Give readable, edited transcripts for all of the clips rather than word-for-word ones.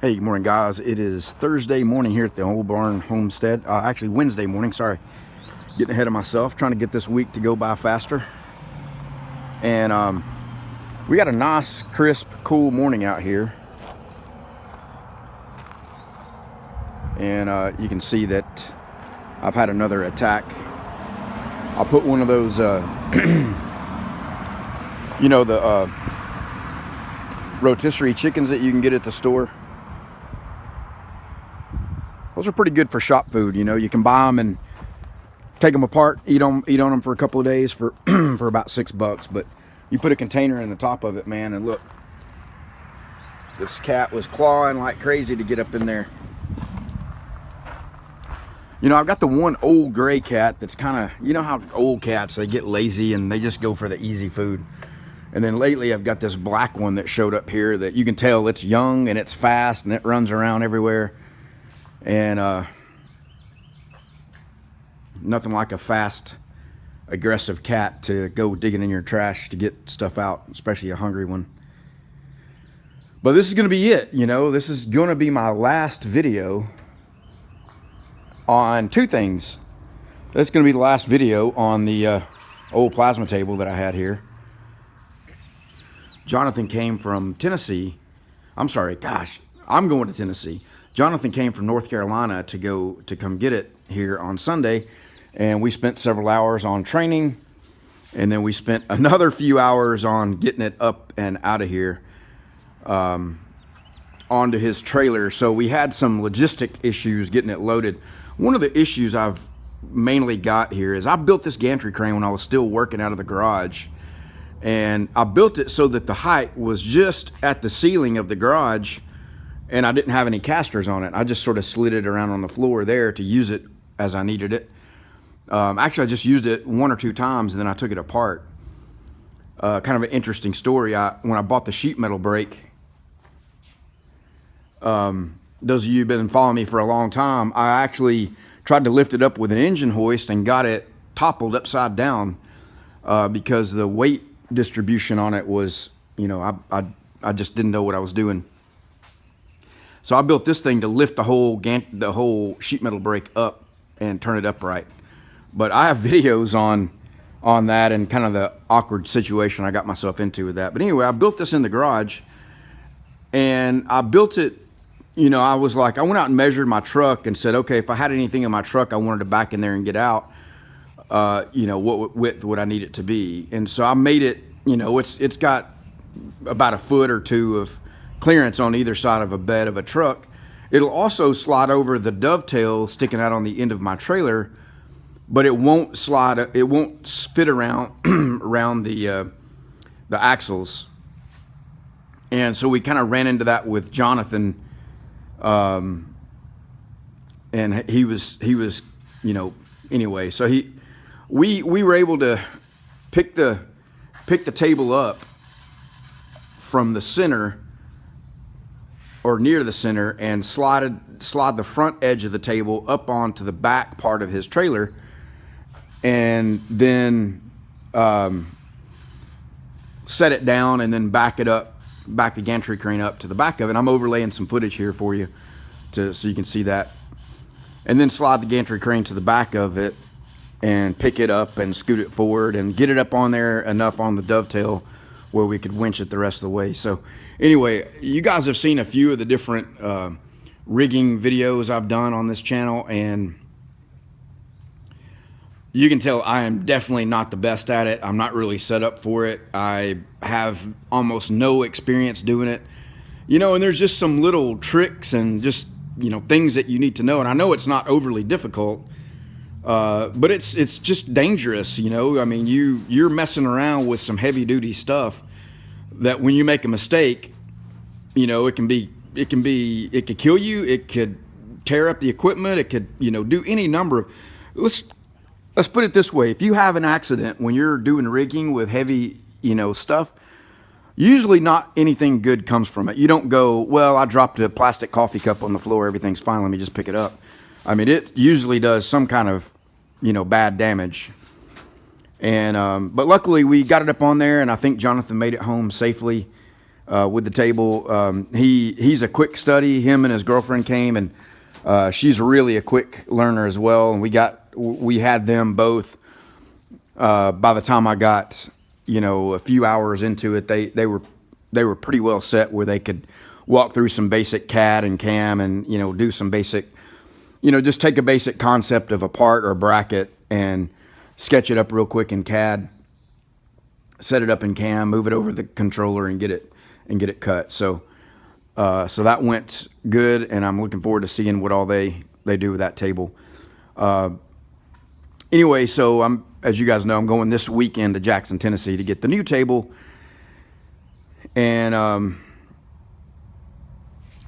Hey, good morning, guys. It is Thursday morning here at the Oldbarn Homestead. Actually, Wednesday morning, sorry. Getting ahead of myself, trying to get this week to go by faster. And we got a nice, crisp, cool morning out here. And you can see that I've had another attack. I'll put one of those, you know, the rotisserie chickens that you can get at the store. Those are pretty good for shop food. You know, you can buy them and take them apart, eat on them for a couple of days for for about $6. But you put a container in the top of it, man, and look, this cat was clawing like crazy to get up in there. You know, I've got the one old gray cat that's kind of, you know how old cats, they get lazy and they just go for the easy food. And then lately I've got this black one that showed up here that you can tell it's young and it's fast and it runs around everywhere. And nothing like a fast, aggressive cat to go digging in your trash to get stuff out, especially a hungry one. But this is going to be it, you know. This is going to be my last video on two things. That's going to be the last video on the old plasma table that I had here. Jonathan came from Tennessee. I'm sorry, gosh, I'm going to Tennessee. Jonathan came from North Carolina to come get it here on Sunday, and we spent several hours on training, and then we spent another few hours on getting it up and out of here onto his trailer. So we had some logistic issues getting it loaded. One of the issues I've mainly got here is I built this gantry crane when I was still working out of the garage, and I built it so that the height was just at the ceiling of the garage, and I didn't have any casters on it. I just sort of slid it around on the floor there to use it as I needed it. Actually, I just used it one or two times and then I took it apart. Kind of an interesting story. When I bought the sheet metal brake, those of you who've been following me for a long time, I actually tried to lift it up with an engine hoist and got it toppled upside down because the weight distribution on it was, you know, I just didn't know what I was doing. So I built this thing to lift the whole sheet metal brake up and turn it upright. But I have videos on that and kind of the awkward situation I got myself into with that. But anyway, I built this in the garage, and I built it, you know, I was like, I went out and measured my truck and said, okay, if I had anything in my truck I wanted to back in there and get out, you know, what width would I need it to be? And so I made it, you know, it's got about a foot or two of clearance on either side of a bed of a truck. It'll also slide over the dovetail sticking out on the end of my trailer, but it won't slide, it won't fit around around the axles. And so we kind of ran into that with Jonathan, and he was, you know, anyway, so we were able to pick the table up from the center or near the center and slide the front edge of the table up onto the back part of his trailer, and then set it down and then back the gantry crane up to the back of it. I'm overlaying some footage here for you so you can see that. And then slide the gantry crane to the back of it and pick it up and scoot it forward and get it up on there enough on the dovetail where we could winch it the rest of the way. So anyway, you guys have seen a few of the different rigging videos I've done on this channel, and you can tell I am definitely not the best at it. I'm not really set up for it. I have almost no experience doing it. You know, and there's just some little tricks and just, you know, things that you need to know. And I know it's not overly difficult, but it's just dangerous, you know. I mean, you're messing around with some heavy duty stuff that when you make a mistake, you know, it could kill you, it could tear up the equipment, it could, you know, do any number of, let's put it this way. If you have an accident when you're doing rigging with heavy, you know, stuff, usually not anything good comes from it. You don't go, well, I dropped a plastic coffee cup on the floor, everything's fine, let me just pick it up. I mean, it usually does some kind of, you know, bad damage. And but luckily we got it up on there, and I think Jonathan made it home safely. with the table. He's a quick study. Him and his girlfriend came, and she's really a quick learner as well. And we had them both. By the time I got, a few hours into it, they were pretty well set where they could walk through some basic CAD and CAM and, do some basic, just take a basic concept of a part or a bracket and sketch it up real quick in CAD, set it up in CAM, move it over the controller and get it cut. So that went good, and I'm looking forward to seeing what all they do with that table. Anyway, so as you guys know, I'm going this weekend to Jackson, Tennessee to get the new table. And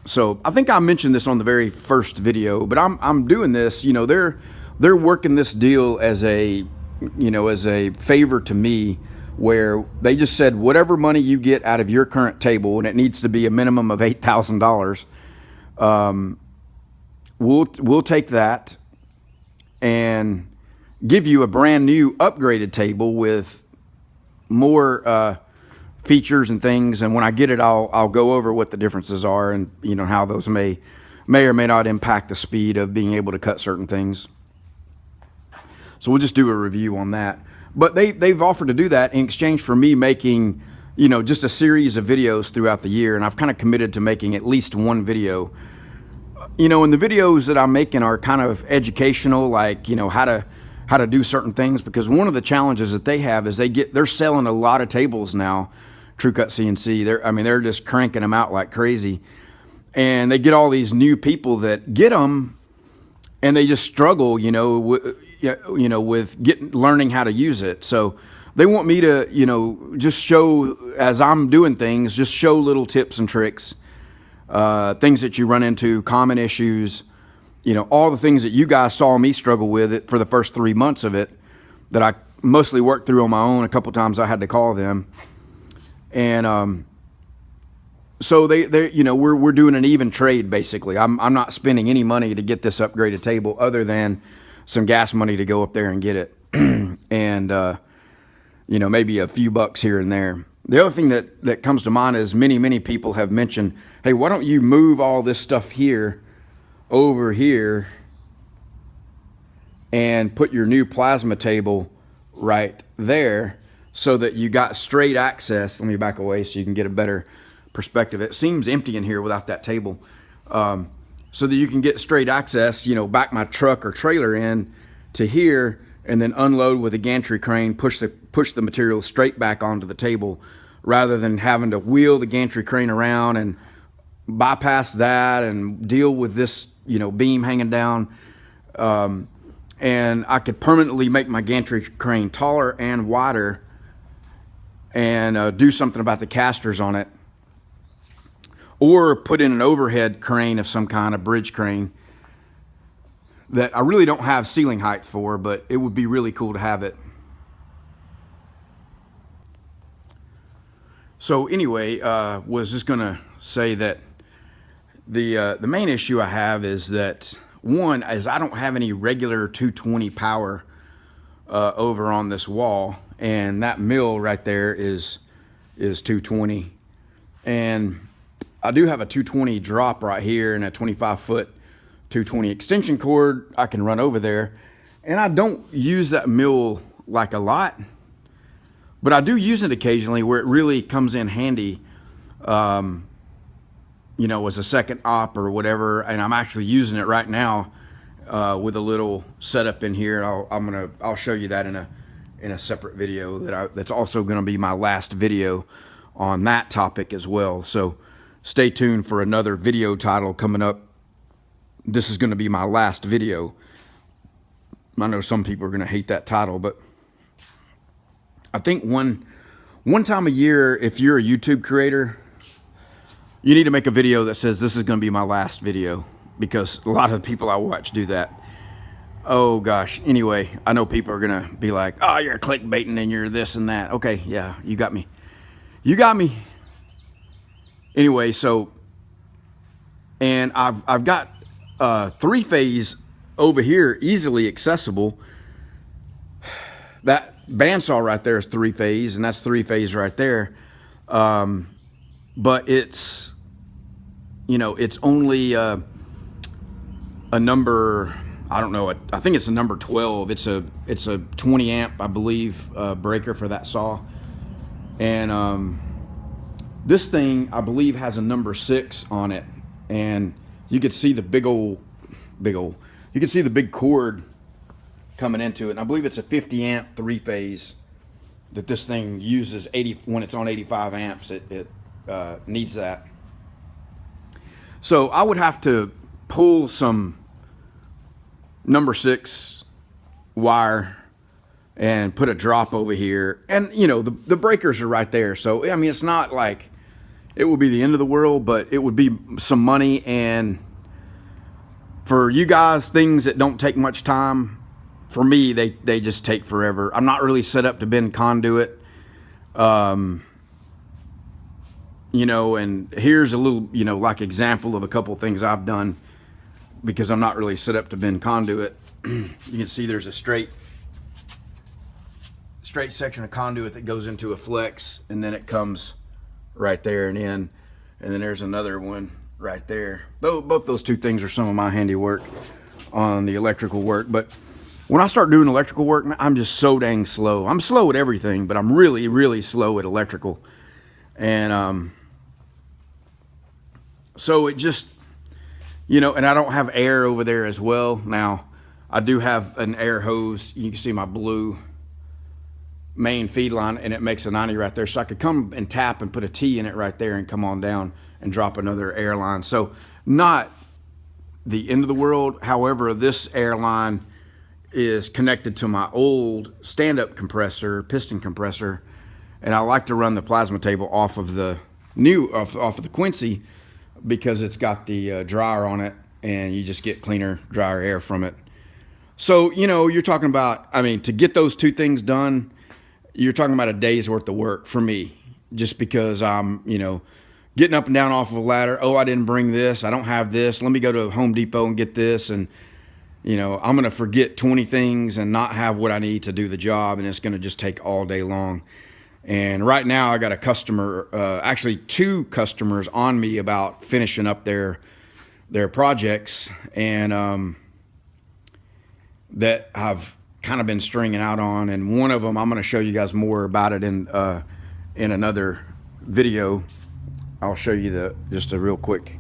so I think I mentioned this on the very first video, but I'm doing this, they're working this deal as a favor to me, where they just said whatever money you get out of your current table, and it needs to be a minimum of $8,000, we'll take that and give you a brand new upgraded table with more features and things. And when I get it, I'll go over what the differences are, and how those may or may not impact the speed of being able to cut certain things. So we'll just do a review on that. But they've offered to do that in exchange for me making, just a series of videos throughout the year. And I've kind of committed to making at least one video. And the videos that I'm making are kind of educational, like, how to do certain things, because one of the challenges that they have is they're selling a lot of tables now, TrueCut CNC. They're just cranking them out like crazy, and they get all these new people that get them, and they just struggle, with learning how to use it. So they want me to, just show, as I'm doing things, just show little tips and tricks, things that you run into, common issues, all the things that you guys saw me struggle with it for the first 3 months of it, that I mostly worked through on my own. A couple times I had to call them. And so we're doing an even trade, basically. I'm not spending any money to get this upgraded table other than some gas money to go up there and get it. And maybe a few bucks here and there. The other thing that comes to mind is many people have mentioned, hey, why don't you move all this stuff here over here and put your new plasma table right there, so that you got straight access. Let me back away so you can get a better perspective. It seems empty in here without that table, so that you can get straight access, back my truck or trailer in to here, and then unload with a gantry crane, push the material straight back onto the table, rather than having to wheel the gantry crane around and bypass that and deal with this, beam hanging down. And I could permanently make my gantry crane taller and wider, and do something about the casters on it, or put in an overhead crane of some kind, a bridge crane that I really don't have ceiling height for, but it would be really cool to have it. So anyway, was just gonna say that the main issue I have is that, one is I don't have any regular 220 power over on this wall, and that mill right there is 220, and I do have a 220 drop right here and a 25-foot 220 extension cord I can run over there, and I don't use that mill like a lot, but I do use it occasionally where it really comes in handy, as a second op or whatever. And I'm actually using it right now with a little setup in here. I'll show you that in a separate video that's also going to be my last video on that topic as well. So stay tuned for another video title coming up. This is going to be my last video. I know some people are going to hate that title, but I think one time a year, if you're a YouTube creator, you need to make a video that says this is going to be my last video, because a lot of the people I watch do that. Oh gosh. Anyway, I know people are going to be like, oh, you're clickbaiting and you're this and that. Okay. Yeah, you got me. Anyway, so, and I've got 3-phase over here, easily accessible. That bandsaw right there is 3-phase, and that's 3-phase right there. but it's, you know, it's only a number, I don't know, I think it's a number 12. It's a 20 amp, I believe, breaker for that saw. And this thing, I believe, has a number 6 on it, and you could see the you can see the big cord coming into it. And I believe it's a 50 amp 3-phase that this thing uses. When it's on 85 amps, it needs that. So I would have to pull some number 6 wire and put a drop over here, and you know, the breakers are right there. So I mean, it's not like it would be the end of the world, but it would be some money. And for you guys, things that don't take much time, for me, they just take forever. I'm not really set up to bend conduit. You know, and here's a little, you know, like example of a couple of things I've done, because I'm not really set up to bend conduit. You can see there's a straight section of conduit that goes into a flex, and then it comes right there and in, and then there's another one right there. Both those two things are some of my handiwork on the electrical work. But when I start doing electrical work, I'm just so dang slow. I'm slow at everything, but I'm really, really slow at electrical. And so it just, you know, and I don't have air over there as well. Now, I do have an air hose. You can see my blue main feed line, and it makes a 90 right there. So I could come and tap and put a T in it right there and come on down and drop another air line. So not the end of the world. However, this air line is connected to my old stand-up compressor, piston compressor, and I like to run the plasma table off of the off of the Quincy, because it's got the dryer on it, and you just get cleaner, drier air from it. So, you know, you're talking about, I mean, to get those two things done, you're talking about a day's worth of work for me, just because I'm, you know, getting up and down off of a ladder. Oh, I didn't bring this. I don't have this. Let me go to Home Depot and get this. And, you know, I'm going to forget 20 things and not have what I need to do the job. And it's going to just take all day long. And right now I got a customer, actually 2 customers on me about finishing up their projects, and that I've kind of been stringing out on. And one of them, I'm going to show you guys more about it in another video. I'll show you just a real quick.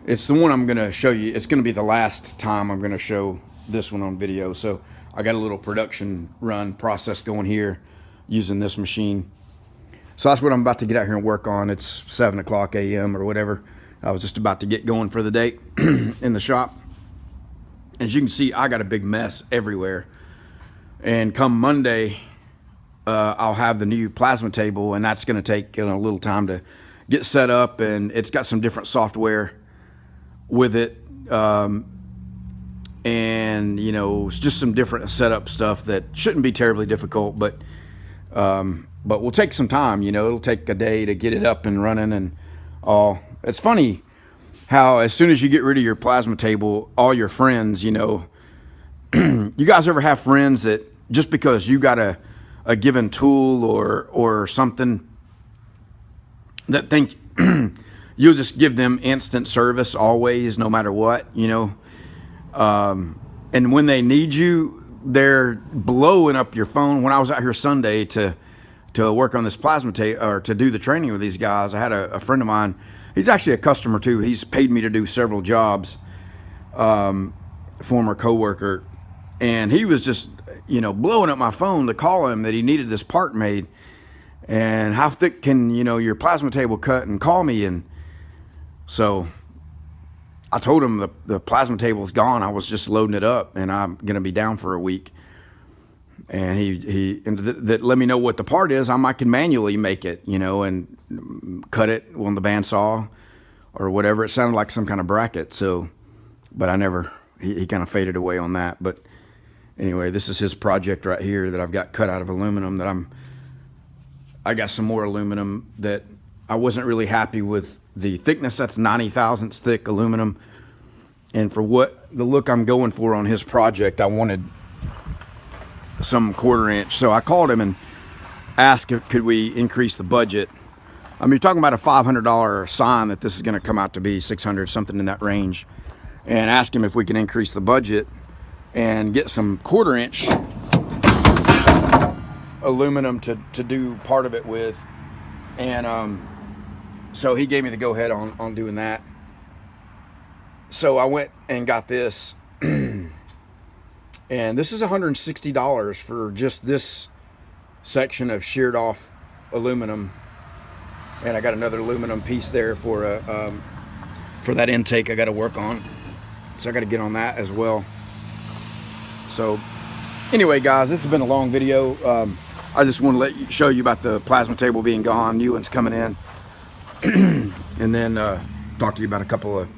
It's the one I'm going to show you. It's going to be the last time I'm going to show this one on video. So I got a little production run process going here using this machine. So that's what I'm about to get out here and work on. It's 7 o'clock a.m. or whatever. I was just about to get going for the day in the shop. As you can see, I got a big mess everywhere. And come Monday, I'll have the new plasma table, and that's going to take, you know, a little time to get set up. And it's got some different software with it. And, you know, it's just some different setup stuff that shouldn't be terribly difficult, but will take some time. You know, it'll take a day to get it up and running and all. It's funny how as soon as you get rid of your plasma table, all your friends, you know, you guys ever have friends that just because you got a given tool or something, that think you'll just give them instant service always, no matter what, you know? And when they need you, they're blowing up your phone. When I was out here Sunday to work on this plasma tape, or to do the training with these guys, I had a friend of mine. He's actually a customer too. He's paid me to do several jobs, former coworker, and he was just, you know, blowing up my phone to call him that he needed this part made, and how thick can, you know, your plasma table cut, and call me. And so I told him the plasma table is gone. I was just loading it up, and I'm going to be down for a week. And he let me know what the part is. I can manually make it, you know, and cut it on the bandsaw or whatever. It sounded like some kind of bracket. So, but he kind of faded away on that. But anyway, this is his project right here that I've got cut out of aluminum that I got some more aluminum that I wasn't really happy with the thickness. That's 90 thousandths thick aluminum. And for what the look I'm going for on his project, I wanted some 1/4 inch. So I called him and asked if could we increase the budget. I mean, you're talking about a $500 sign that this is going to come out to be 600, something in that range. And ask him if we can increase the budget and get some 1/4 inch aluminum to do part of it with. And so he gave me the go ahead on doing that. So I went and got this. And this is $160 for just this section of sheared off aluminum. And I got another aluminum piece there for that intake I got to work on. So I got to get on that as well. So anyway, guys, this has been a long video. I just want to show you about the plasma table being gone, new one's coming in, and then talk to you about a couple of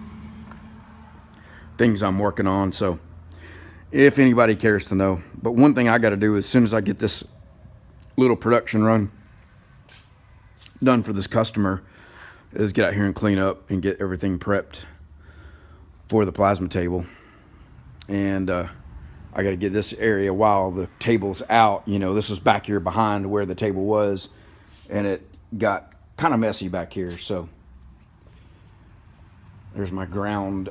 things I'm working on. So if anybody cares to know. But one thing I got to do as soon as I get this little production run done for this customer is get out here and clean up and get everything prepped for the plasma table. And I got to get this area while the table's out. You know, this was back here behind where the table was, and it got kind of messy back here. So there's my ground,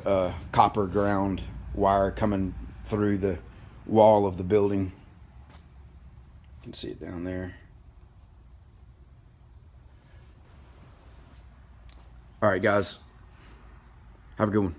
copper ground wire coming through the wall of the building. You can see it down there. All right, guys, have a good one.